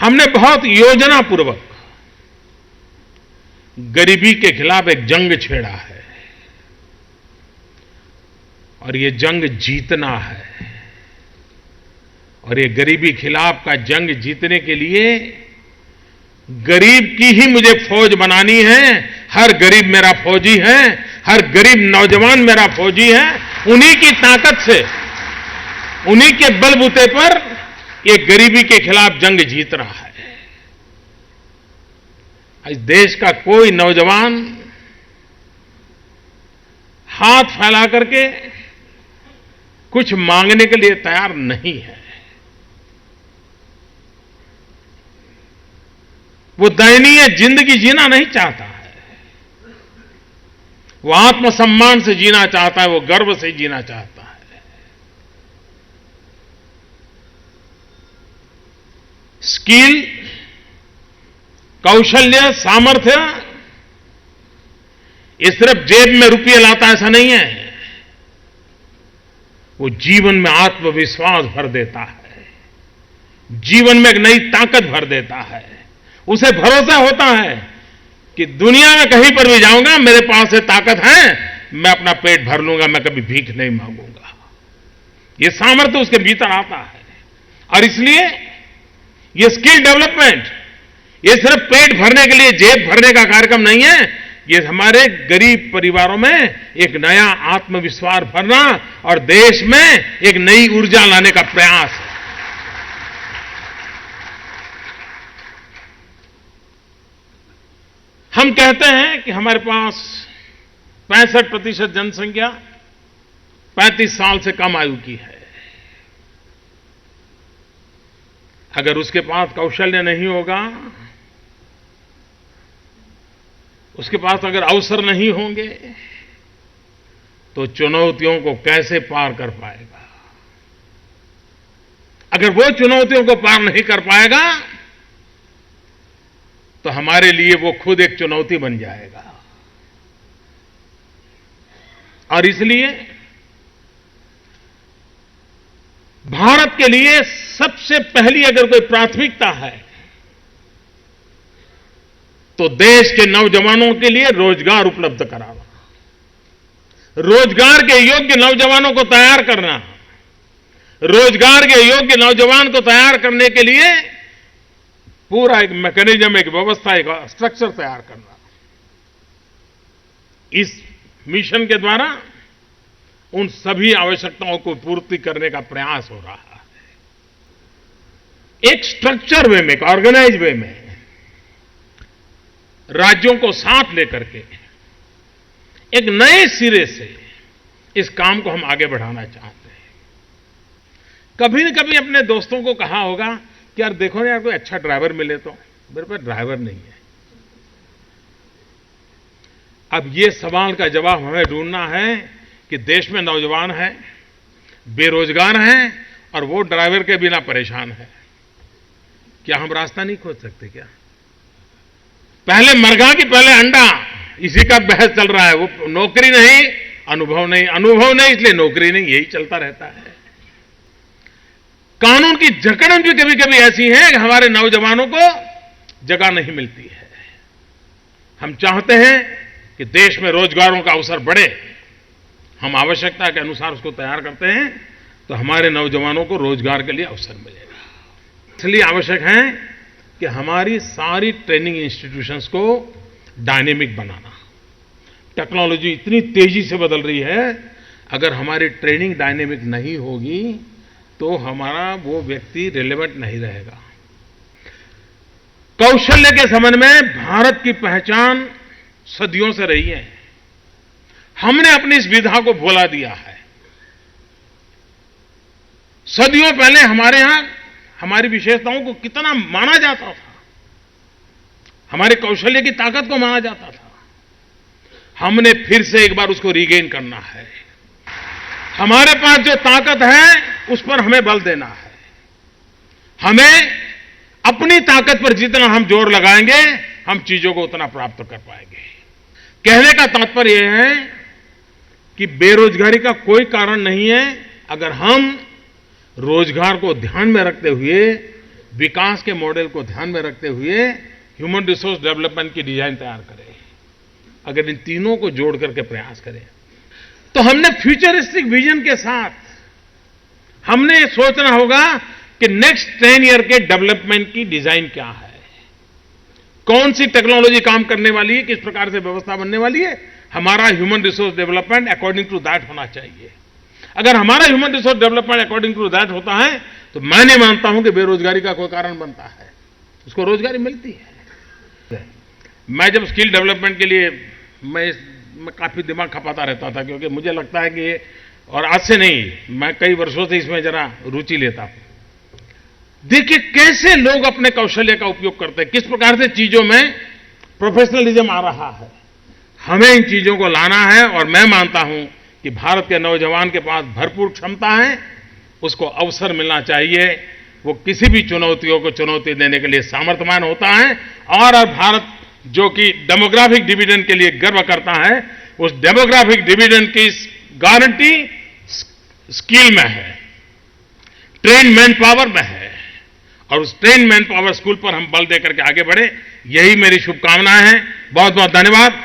हमने बहुत योजनापूर्वक गरीबी के खिलाफ एक जंग छेड़ा है और ये जंग जीतना है। और ये गरीबी खिलाफ का जंग जीतने के लिए गरीब की ही मुझे फौज बनानी है। हर गरीब मेरा फौजी है, हर गरीब नौजवान मेरा फौजी है। उन्हीं की ताकत से, उन्हीं के बलबूते पर ये गरीबी के खिलाफ जंग जीत रहा है। इस देश का कोई नौजवान हाथ फैला करके कुछ मांगने के लिए तैयार नहीं है। वो दयनीय जिंदगी जीना नहीं चाहता है, वो आत्मसम्मान से जीना चाहता है, वो गर्व से जीना चाहता है। स्किल, कौशल्य, सामर्थ्य ये सिर्फ जेब में रुपये लाता ऐसा नहीं है, वो जीवन में आत्मविश्वास भर देता है, जीवन में एक नई ताकत भर देता है। उसे भरोसा होता है कि दुनिया में कहीं पर भी जाऊंगा, मेरे पास ये ताकत है, मैं अपना पेट भर लूंगा, मैं कभी भीख नहीं मांगूंगा। ये सामर्थ्य उसके भीतर आता है। और इसलिए ये स्किल डेवलपमेंट ये सिर्फ पेट भरने के लिए, जेब भरने का कार्यक्रम नहीं है, ये हमारे गरीब परिवारों में एक नया आत्मविश्वास भरना और देश में एक नई ऊर्जा लाने का प्रयास है। हम कहते हैं कि हमारे पास 65% जनसंख्या 35 साल से कम आयु की है। अगर उसके पास कौशल्य नहीं होगा, उसके पास अगर अवसर नहीं होंगे, तो चुनौतियों को कैसे पार कर पाएगा? अगर वो चुनौतियों को पार नहीं कर पाएगा, तो हमारे लिए वो खुद एक चुनौती बन जाएगा। और इसलिए भारत के लिए सबसे पहली अगर कोई प्राथमिकता है, तो देश के नौजवानों के लिए रोजगार उपलब्ध कराना, रोजगार के योग्य नौजवानों को तैयार करना, रोजगार के योग्य नौजवान को तैयार करने के लिए पूरा एक मैकेनिज्म, एक व्यवस्था, एक स्ट्रक्चर तैयार करना। इस मिशन के द्वारा उन सभी आवश्यकताओं को पूर्ति करने का प्रयास हो रहा है। एक स्ट्रक्चर वे में, एक ऑर्गेनाइज वे में राज्यों को साथ लेकर के एक नए सिरे से इस काम को हम आगे बढ़ाना चाहते हैं। कभी न कभी अपने दोस्तों को कहा होगा कि यार देखो ना यार, कोई अच्छा ड्राइवर मिले तो। मेरे पास ड्राइवर नहीं है। अब ये सवाल का जवाब हमें ढूंढना है कि देश में नौजवान हैं, बेरोजगार हैं और वो ड्राइवर के बिना परेशान है। क्या हम रास्ता नहीं खोज सकते क्या? पहले मरघा की पहले अंडा, इसी का बहस चल रहा है। वो नौकरी नहीं, अनुभव नहीं, अनुभव नहीं इसलिए नौकरी नहीं, यही चलता रहता है। कानून की जकड़न भी कभी कभी ऐसी है कि हमारे नौजवानों को जगह नहीं मिलती है। हम चाहते हैं कि देश में रोजगारों का अवसर बढ़े, हम आवश्यकता के अनुसार उसको तैयार करते हैं, तो हमारे नौजवानों को रोजगार के लिए अवसर मिलेगा। इसलिए आवश्यक है कि हमारी सारी ट्रेनिंग इंस्टीट्यूशंस को डायनेमिक बनाना। टेक्नोलॉजी इतनी तेजी से बदल रही है, अगर हमारी ट्रेनिंग डायनेमिक नहीं होगी तो हमारा वो व्यक्ति रिलेवेंट नहीं रहेगा। कौशल्य के संबंध में भारत की पहचान सदियों से रही है। हमने अपनी इस विधा को भुला दिया है। सदियों पहले हमारे यहां हमारी विशेषताओं को कितना माना जाता था, हमारे कौशल्य की ताकत को माना जाता था। हमने फिर से एक बार उसको रीगेन करना है। हमारे पास जो ताकत है उस पर हमें बल देना है। हमें अपनी ताकत पर जितना हम जोर लगाएंगे, हम चीजों को उतना प्राप्त कर पाएंगे। कहने का तात्पर्य यह है कि बेरोजगारी का कोई कारण नहीं है, अगर हम रोजगार को ध्यान में रखते हुए विकास के मॉडल को ध्यान में रखते हुए ह्यूमन रिसोर्स डेवलपमेंट की डिजाइन तैयार करें, अगर इन तीनों को जोड़ करके प्रयास करें, तो हमने फ्यूचरिस्टिक विजन के साथ हमने ये सोचना होगा कि नेक्स्ट 10 ईयर के डेवलपमेंट की डिजाइन क्या है, कौन सी टेक्नोलॉजी काम करने वाली है, किस प्रकार से व्यवस्था बनने वाली है। हमारा human resource development according to that होना चाहिए। अगर हमारा human resource development according to that होता है तो मैं नहीं मानता हूं कि बेरोजगारी का कोई कारण बनता है, उसको रोजगारी मिलती है। मैं जब स्किल डेवलपमेंट के लिए मैं काफी दिमाग खपाता रहता था, क्योंकि मुझे लगता है कि और आज से नहीं, मैं कई वर्षों से इसमें जरा रुचि लेता हूं। देखिए कैसे लोग अपने कौशल्य का उपयोग करते हैं, किस प्रकार से चीजों में प्रोफेशनलिज्म आ रहा है। हमें इन चीजों को लाना है और मैं मानता हूं कि भारत के नौजवान के पास भरपूर क्षमता है, उसको अवसर मिलना चाहिए। वो किसी भी चुनौतियों को चुनौती देने के लिए सामर्थ्यवान होता है और भारत जो कि डेमोग्राफिक डिविडेंड के लिए गर्व करता है, उस डेमोग्राफिक डिविडेंड की गारंटी स्किल में है, ट्रेन मैन पावर में है, और उस ट्रेन मैन पावर स्कूल पर हम बल देकर के आगे बढ़े, यही मेरी शुभकामनाएं हैं। बहुत बहुत धन्यवाद।